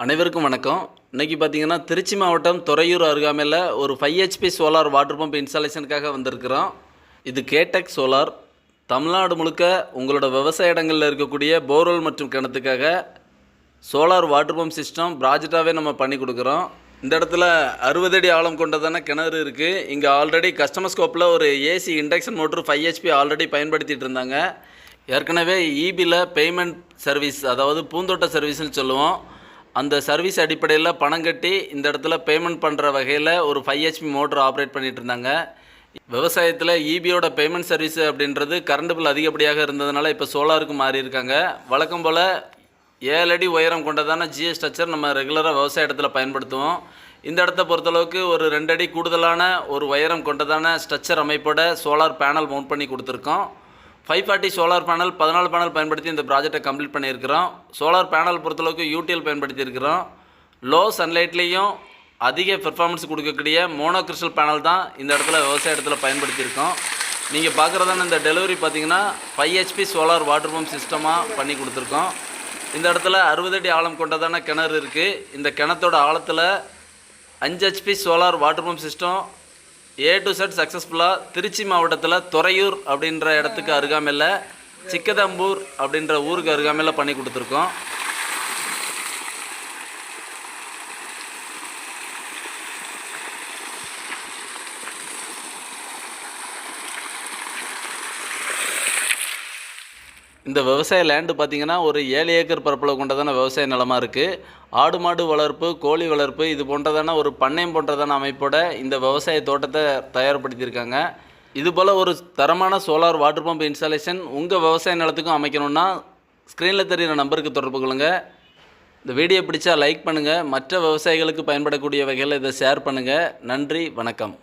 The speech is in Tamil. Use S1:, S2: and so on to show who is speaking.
S1: அனைவருக்கும் வணக்கம். இன்றைக்கி பார்த்தீங்கன்னா திருச்சி மாவட்டம் துறையூர் அருகாமையில் ஒரு 5 HP சோலார் வாட்டர் பம்ப் இன்ஸ்டாலேஷனுக்காக வந்திருக்கிறோம். இது கேடெக் சோலார். தமிழ்நாடு முழுக்க உங்களோட விவசாய இடங்களில் இருக்கக்கூடிய போர்வெல் மற்றும் கிணத்துக்காக சோலார் வாட்டர் பம்ப் சிஸ்டம் ப்ராஜெக்டாகவே நம்ம பண்ணி கொடுக்குறோம். இந்த இடத்துல 60 அடி ஆழம் கொண்டதான கிணறு இருக்குது. இங்கே ஆல்ரெடி கஸ்டமர் ஸ்கோப்பில் ஒரு AC induction motor 5 HP already பயன்படுத்திகிட்டு இருந்தாங்க. ஏற்கனவே ஈபியில் பேமெண்ட் சர்வீஸ், அதாவது பூந்தோட்ட சர்வீஸ்னு சொல்லுவோம், அந்த சர்வீஸ் அடிப்படையில் பணம் கட்டி இந்த இடத்துல பேமெண்ட் பண்ணுற வகையில் ஒரு 5 HP மோட்டர் ஆப்ரேட் பண்ணிகிட்டு இருந்தாங்க. விவசாயத்தில் ஈபியோட பேமெண்ட் சர்வீஸ் அப்படின்றது கரண்ட் பில் அதிகப்படியாக இருந்ததுனால இப்போ சோலாருக்கு மாறி இருக்காங்க. வழக்கம் போல் 7 அடி உயரம் கொண்டதான ஜிஎஸ் ஸ்ட்ரக்சர் நம்ம ரெகுலராக விவசாய இடத்துல பயன்படுத்துவோம். இந்த இடத்த பொறுத்தளவுக்கு ஒரு 2 அடி கூடுதலான ஒரு உயரம் கொண்டதான ஸ்ட்ரக்சர் அமைப்போட சோலார் பேனல் மவுண்ட் பண்ணி கொடுத்துருக்கோம். 540 சோலார் பேனல் 14 பேனல் பயன்படுத்தி இந்த ப்ராஜெக்டை கம்ப்ளீட் பண்ணியிருக்கிறோம். சோலார் பேனல் பொறுத்தளவுக்கு யூடிஎல் பயன்படுத்தியிருக்கிறோம். லோ சன்லைட்லேயும் அதிக பெர்ஃபார்மன்ஸ் கொடுக்கக்கூடிய மோனோ கிறிஸ்டல் பேனல் தான் இந்த இடத்துல விவசாய இடத்துல பயன்படுத்தியிருக்கோம். நீங்கள் பார்க்குறதான இந்த டெலிவரி பார்த்தீங்கன்னா 5 HP சோலார் வாட்டர் பம்ப் சிஸ்டமாக பண்ணி கொடுத்துருக்கோம். இந்த இடத்துல 60 அடி ஆழம் கொண்டதான கிணறு இருக்குது. இந்த கிணத்தோட ஆழத்தில் 5 HP solar water pump system A to Z சக்ஸஸ்ஃபுல்லாக திருச்சி மாவட்டத்தில் துறையூர் அப்படின்ற இடத்துக்கு அருகாமையில் சிக்கதம்பூர் அப்படின்ற ஊருக்கு அருகாமையில் பண்ணி கொடுத்துருக்கோம். இந்த விவசாய லேண்டு பார்த்திங்கன்னா ஒரு 7 ஏக்கர் பரப்பளவு கொண்டதான விவசாய நிலமாக இருக்குது. ஆடு மாடு வளர்ப்பு, கோழி வளர்ப்பு, இது போன்றதான ஒரு பண்ணையம் போன்றதான அமைப்போட இந்த விவசாய தோட்டத்தை தயார்படுத்தியிருக்காங்க. இதுபோல் ஒரு தரமான சோலார் வாட்டர் பம்ப் இன்ஸ்டாலேஷன் உங்கள் விவசாய நிலத்துக்கும் அமைக்கணும்னா ஸ்க்ரீனில் தெரிகிற நம்பருக்கு தொடர்பு கொள்ளுங்கள். இந்த வீடியோ பிடிச்சா லைக் பண்ணுங்கள். மற்ற விவசாயிகளுக்கு பயன்படக்கூடிய வகையில் இதை ஷேர் பண்ணுங்கள். நன்றி, வணக்கம்.